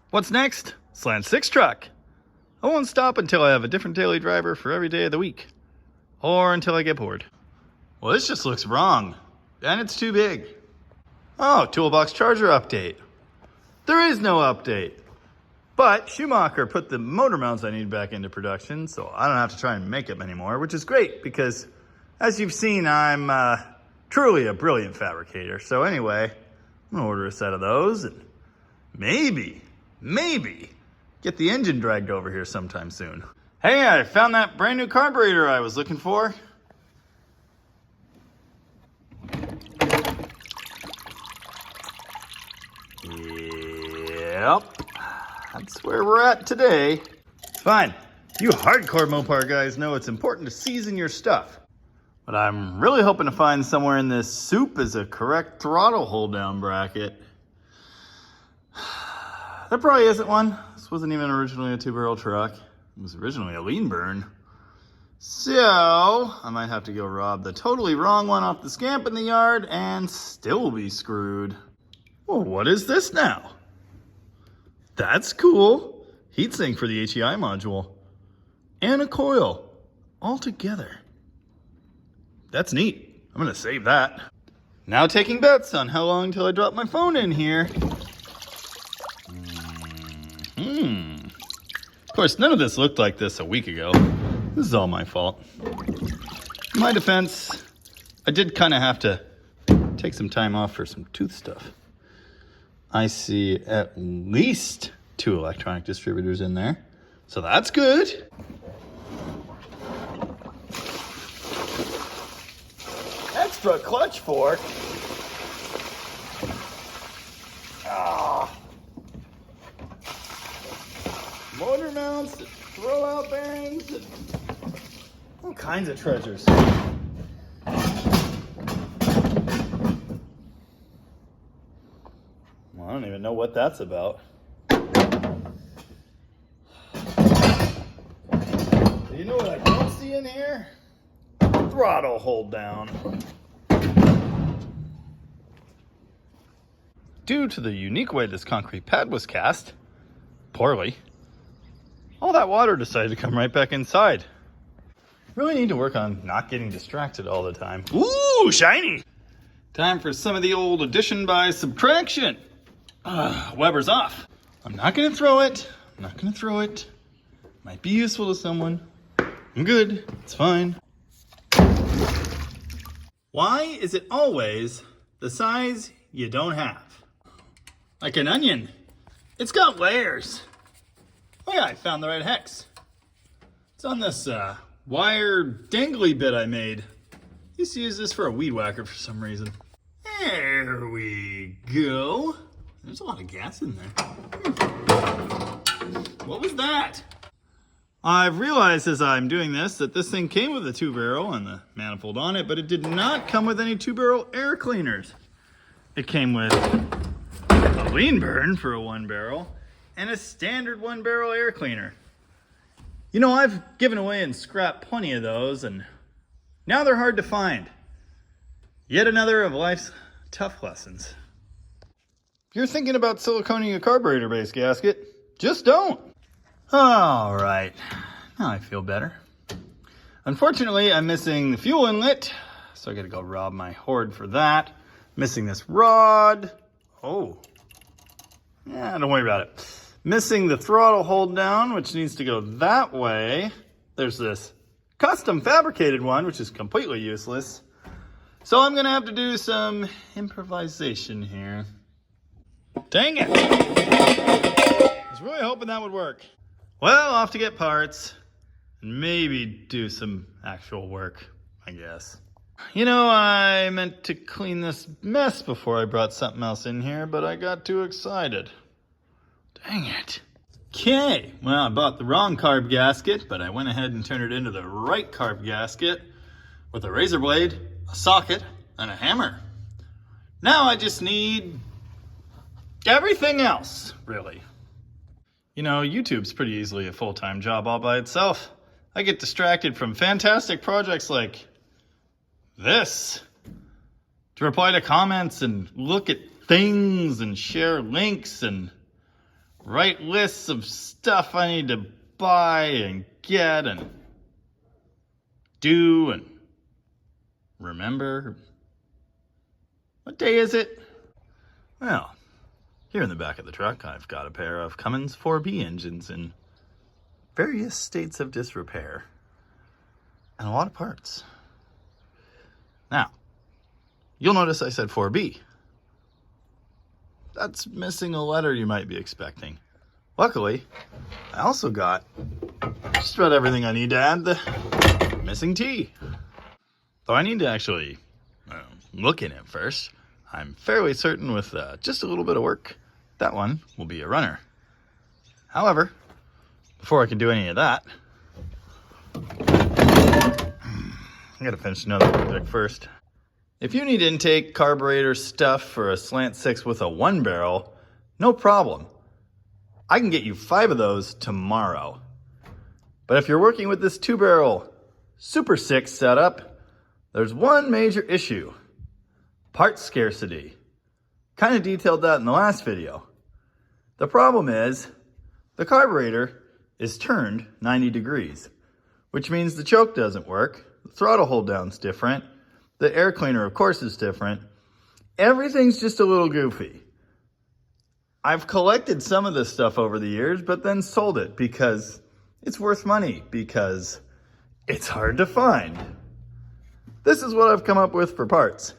What's next? Slant 6 truck. I won't stop until I have a different daily driver for every day of the week. Or until I get bored. Well, this just looks wrong. And it's too big. Oh, toolbox charger update. There is no update. But Schumacher put the motor mounts I need back into production, so I don't have to try and make them anymore, which is great because, as you've seen, I'm truly a brilliant fabricator. So anyway, I'm gonna order a set of those and maybe get the engine dragged over here sometime soon. Hey, I found that brand new carburetor I was looking for. Yep, that's where we're at today. Fine, you hardcore Mopar guys know it's important to season your stuff. But I'm really hoping to find somewhere in this soup is a correct throttle hold down bracket. There probably isn't one. This wasn't even originally a 2-barrel truck. It was originally a lean burn. So I might have to go rob the totally wrong one off the scamp in the yard and still be screwed. Well, what is this now? That's cool. Heatsink for the HEI module. And a coil. All together. That's neat. I'm gonna save that. Now taking bets on how long till I drop my phone in here. Of course, none of this looked like this a week ago. This is all my fault. In my defense, I did kind of have to take some time off for some tooth stuff. I see at least 2 electronic distributors in there, so that's good. Extra clutch fork. Motor mounts, throw out bearings, and all kinds of treasures. Well, I don't even know what that's about. Do you know what I don't see in here? Throttle hold down. Due to the unique way this concrete pad was cast, poorly, all that water decided to come right back inside. Really need to work on not getting distracted all the time. Ooh, shiny! Time for some of the old addition by subtraction. Weber's off. I'm not gonna throw it. Might be useful to someone. I'm good, it's fine. Why is it always the size you don't have? Like an onion. It's got layers. Oh yeah, I found the right hex. It's on this wire dangly bit I made. Used to use this for a weed whacker for some reason. There we go. There's a lot of gas in there. What was that? I've realized as I'm doing this that this thing came with a 2-barrel and the manifold on it, but it did not come with any 2-barrel air cleaners. It came with a lean burn for a 1-barrel and a standard 1-barrel air cleaner. You know, I've given away and scrapped plenty of those, and now they're hard to find. Yet another of life's tough lessons. If you're thinking about siliconing a carburetor base gasket, just don't. All right, now I feel better. Unfortunately, I'm missing the fuel inlet, so I gotta go rob my hoard for that. Missing this rod. Oh, yeah, don't worry about it. Missing the throttle hold down, which needs to go that way. There's this custom fabricated one, which is completely useless. So I'm gonna have to do some improvisation here. Dang it! I was really hoping that would work. Well, off to get parts and maybe do some actual work, I guess. You know, I meant to clean this mess before I brought something else in here, but I got too excited. Dang it. Okay, well, I bought the wrong carb gasket, but I went ahead and turned it into the right carb gasket with a razor blade, a socket, and a hammer. Now I just need everything else, really. You know, YouTube's pretty easily a full-time job all by itself. I get distracted from fantastic projects like this to reply to comments and look at things and share links and write lists of stuff I need to buy and get and do and remember. What day is it? Well, here in the back of the truck, I've got a pair of Cummins 4B engines in various states of disrepair and a lot of parts. Now, you'll notice I said 4B. That's missing a letter you might be expecting. Luckily, I also got just about everything I need to add the missing T. Though I need to actually look in it first. I'm fairly certain with just a little bit of work, that one will be a runner. However, before I can do any of that, I gotta finish another project first. If you need intake carburetor stuff for a Slant 6 with a 1 barrel, no problem. I can get you 5 of those tomorrow. But if you're working with this 2 barrel Super 6 setup, there's one major issue. Part scarcity. Kind of detailed that in the last video. The problem is, the carburetor is turned 90 degrees, which means the choke doesn't work, the throttle hold down's different, the air cleaner of course is different. Everything's just a little goofy. I've collected some of this stuff over the years, but then sold it because it's worth money, because it's hard to find. This is what I've come up with for parts.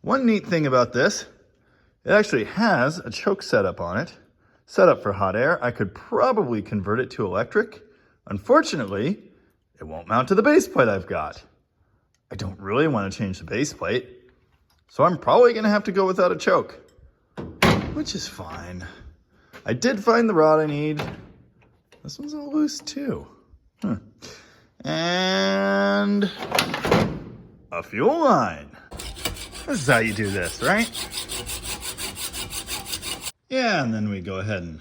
One neat thing about this, it actually has a choke setup on it, set up for hot air. I could probably convert it to electric. Unfortunately, it won't mount to the base plate I've got. I don't really want to change the base plate, so I'm probably going to have to go without a choke, which is fine. I did find the rod I need. This one's all loose too. And a fuel line. This is how you do this, right? Yeah, and then we go ahead and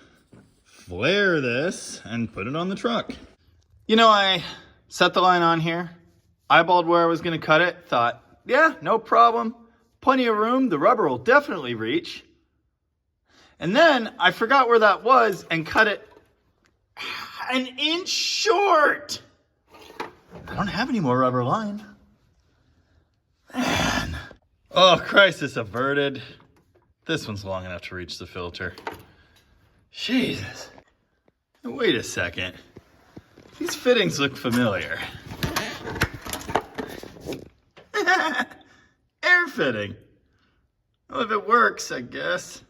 flare this and put it on the truck. You know, I set the line on here, eyeballed where I was going to cut it, thought, yeah, no problem. Plenty of room, the rubber will definitely reach. And then I forgot where that was and cut it an inch short. I don't have any more rubber line. Man. Oh, crisis averted. This one's long enough to reach the filter. Jesus. Wait a second. These fittings look familiar. Air fitting. Well, if it works, I guess.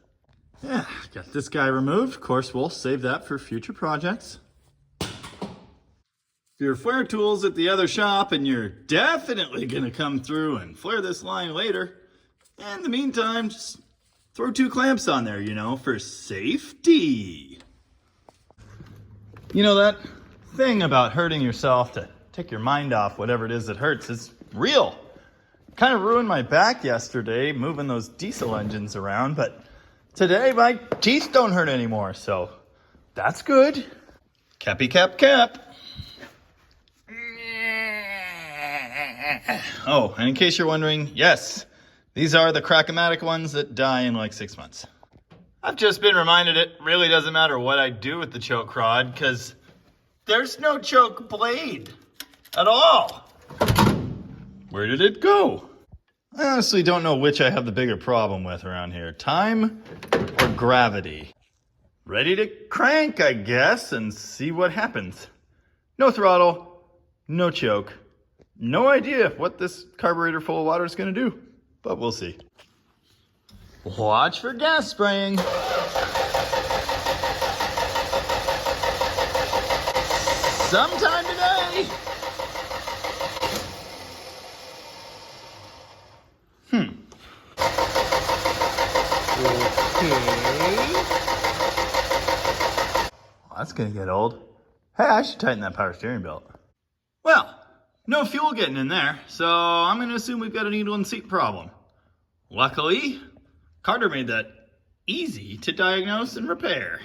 Yeah, got this guy removed. Of course, we'll save that for future projects. If your flare tool's at the other shop and you're definitely gonna come through and flare this line later, in the meantime, just throw 2 clamps on there, you know, for safety. You know, that thing about hurting yourself to take your mind off whatever it is that hurts is real. Kind of ruined my back yesterday moving those diesel engines around, but today my teeth don't hurt anymore, so that's good. Cappy cap cap. Oh, and in case you're wondering, yes, these are the Crack-O-Matic ones that die in like 6 months. I've just been reminded it really doesn't matter what I do with the choke rod, because there's no choke blade at all. Where did it go? I honestly don't know which I have the bigger problem with around here, time or gravity. Ready to crank, I guess, and see what happens. No throttle, no choke. No idea what this carburetor full of water is going to do, but we'll see. Watch for gas spraying. Sometime today. Okay. Well, that's going to get old. Hey, I should tighten that power steering belt. Well, no fuel getting in there, so I'm going to assume we've got a needle and seat problem. Luckily, Carter made that easy to diagnose and repair.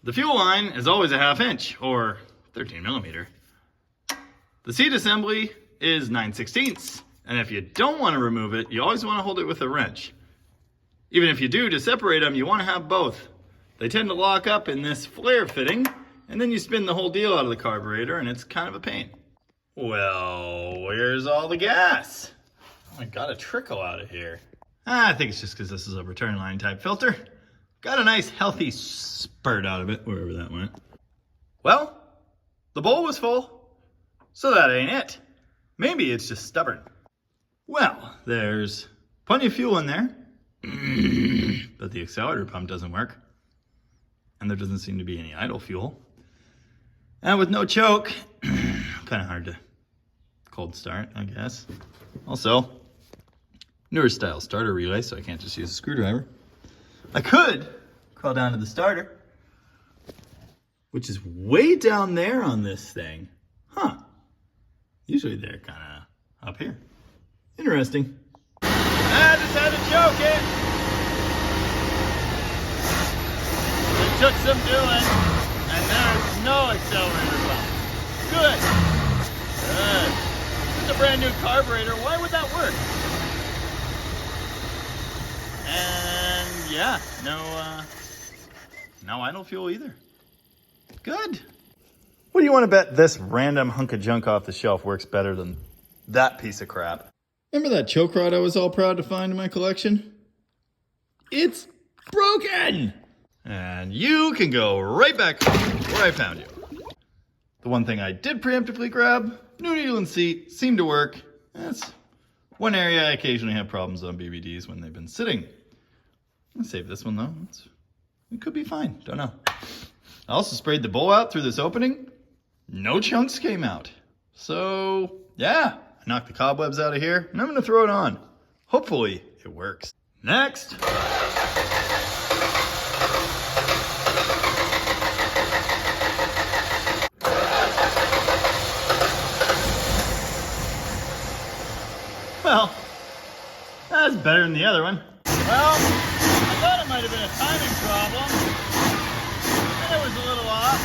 The fuel line is always a 1/2 inch, or 13 millimeter. The seat assembly is 9/16, and if you don't want to remove it, you always want to hold it with a wrench. Even if you do, to separate them, you want to have both. They tend to lock up in this flare fitting, and then you spin the whole deal out of the carburetor, and it's kind of a pain. Well, where's all the gas? I got a trickle out of here. I think it's just because this is a return line type filter. Got a nice healthy spurt out of it, wherever that went. Well, the bowl was full, so that ain't it. Maybe it's just stubborn. Well, there's plenty of fuel in there, but the accelerator pump doesn't work. And there doesn't seem to be any idle fuel. And with no choke, kind of hard to cold start, I guess. Also, newer style starter relay, so I can't just use a screwdriver. I could crawl down to the starter, which is way down there on this thing. Huh. Usually they're kind of up here. Interesting. I just had to choke it. It took some doing, and there's no accelerator pump. Good. Good. This is a brand new carburetor. Why would that work? And yeah, no idle fuel either. Good. What do you want to bet this random hunk of junk off the shelf works better than that piece of crap? Remember that choke rod I was all proud to find in my collection? It's broken! And you can go right back where I found you. The one thing I did preemptively grab, new needle and seat, seemed to work. That's one area I occasionally have problems on BBDs when they've been sitting. I'll save this one though. It could be fine, don't know. I also sprayed the bowl out through this opening. No chunks came out. So yeah, I knocked the cobwebs out of here and I'm gonna throw it on. Hopefully it works. Next. Well, that's better than the other one. Well, I thought it might have been a timing problem, and it was a little off.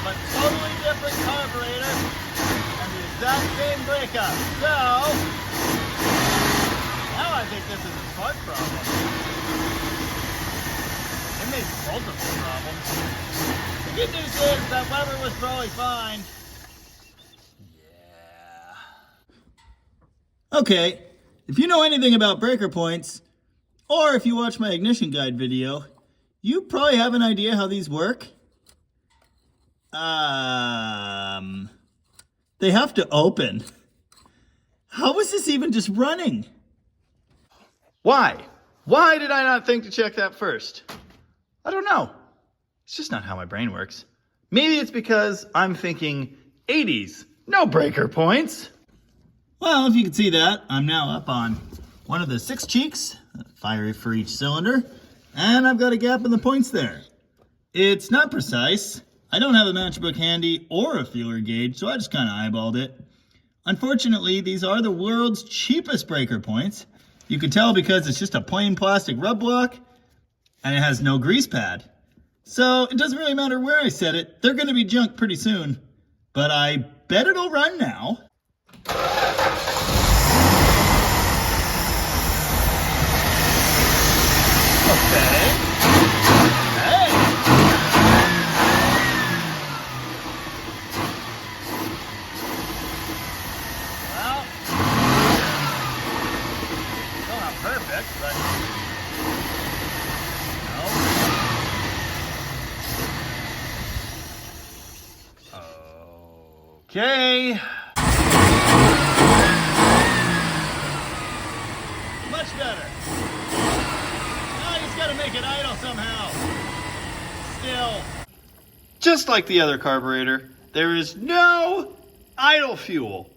But totally different carburetor, and the exact same breakup. So, now I think this is a spark problem. It made multiple problems. The good news is that lever was probably fine. Okay, if you know anything about breaker points, or if you watch my ignition guide video, you probably have an idea how these work. They have to open. How is this even just running? Why? Why did I not think to check that first? I don't know. It's just not how my brain works. Maybe it's because I'm thinking 80s, no breaker points. Well, if you can see that, I'm now up on one of the 6 cheeks, fire for each cylinder, and I've got a gap in the points there. It's not precise. I don't have a matchbook handy or a feeler gauge, so I just kind of eyeballed it. Unfortunately, these are the world's cheapest breaker points. You can tell because it's just a plain plastic rub block, and it has no grease pad. So it doesn't really matter where I set it. They're going to be junk pretty soon, but I bet it'll run now. Okay. Hey. Well, still not perfect, but no. Okay. Much better. Gotta make it idle somehow. Still. Just like the other carburetor, there is no idle fuel.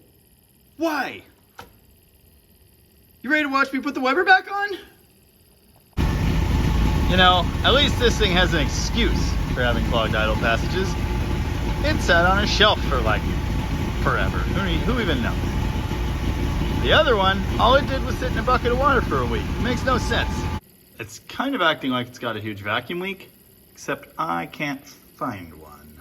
Why? You ready to watch me put the Weber back on? You know, at least this thing has an excuse for having clogged idle passages. It sat on a shelf for like forever. Who even knows? The other one, all it did was sit in a bucket of water for a week. It makes no sense. It's kind of acting like it's got a huge vacuum leak, except I can't find one.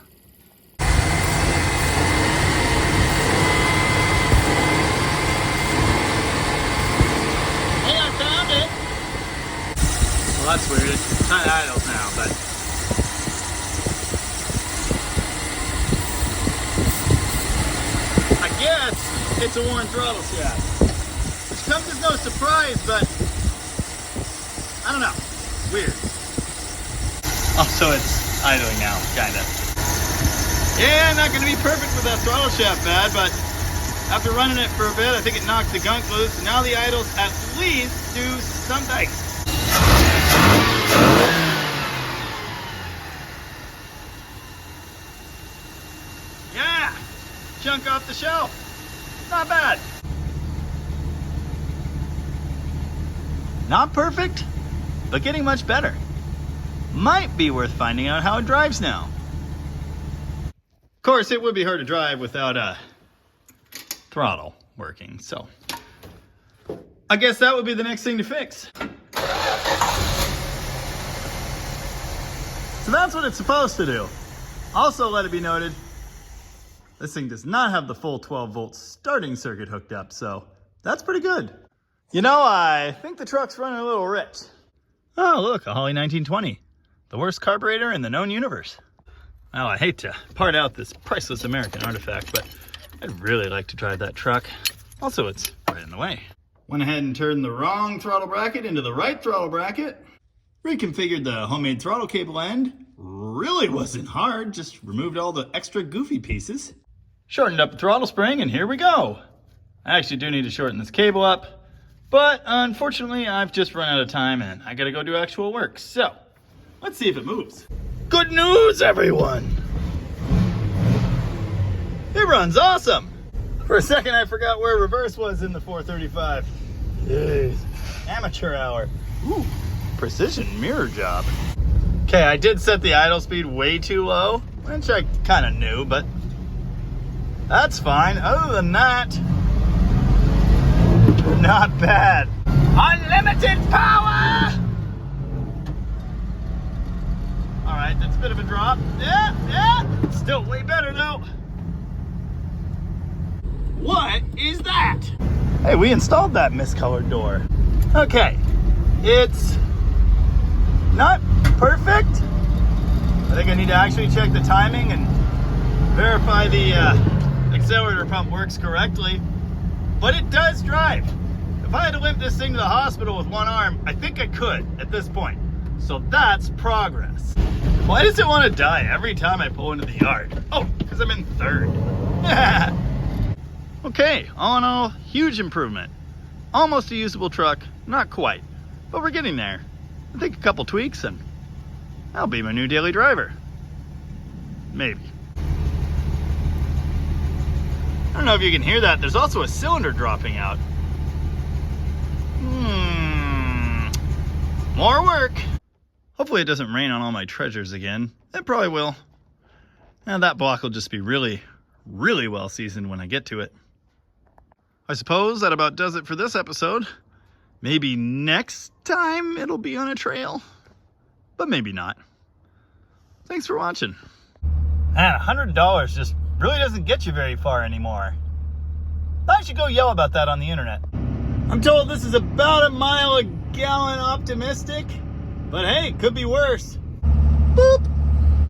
Well, that's weird. It's kind of idles now, but I guess it's a worn throttle shaft, which comes as no surprise, but I don't know. Weird. Also, it's idling now, kind of. Yeah, not going to be perfect with that throttle shaft bad, but after running it for a bit, I think it knocked the gunk loose. And now the idles at least do something. Yeah, chunk off the shelf. Not bad. Not perfect, but getting much better. Might be worth finding out how it drives now. Of course, it would be hard to drive without a throttle working, so I guess that would be the next thing to fix. So that's what it's supposed to do. Also, let it be noted, this thing does not have the full 12-volt starting circuit hooked up, so that's pretty good. You know, I think the truck's running a little rich. Oh, look, a Holly 1920. The worst carburetor in the known universe. Well, I hate to part out this priceless American artifact, but I'd really like to drive that truck. Also, it's right in the way. Went ahead and turned the wrong throttle bracket into the right throttle bracket. Reconfigured the homemade throttle cable end. Really wasn't hard, just removed all the extra goofy pieces. Shortened up the throttle spring, and here we go. I actually do need to shorten this cable up, but unfortunately I've just run out of time and I gotta go do actual work. So, let's see if it moves. Good news, everyone! It runs awesome! For a second I forgot where reverse was in the 435. Jeez. Amateur hour. Ooh, precision mirror job. Okay, I did set the idle speed way too low, which I kind of knew, but that's fine. Other than that, not bad. Unlimited power! All right, that's a bit of a drop. Yeah, still way better though. What is that? Hey, we installed that miscolored door. Okay, it's not perfect. I think I need to actually check the timing and verify the accelerator pump works correctly, but it does drive. If I had to limp this thing to the hospital with one arm, I think I could at this point. So that's progress. Why does it want to die every time I pull into the yard? Oh, because I'm in third. Okay, all in all, huge improvement. Almost a usable truck, not quite, but we're getting there. I think a couple tweaks and I'll be my new daily driver. Maybe. I don't know if you can hear that. There's also a cylinder dropping out. More work. Hopefully it doesn't rain on all my treasures again. It probably will. And that block will just be really, really well seasoned when I get to it. I suppose that about does it for this episode. Maybe next time it'll be on a trail, but maybe not. Thanks for watching. Man, $100 just really doesn't get you very far anymore. I should go yell about that on the internet. I'm told this is about a mile a gallon optimistic, but hey, could be worse. Boop.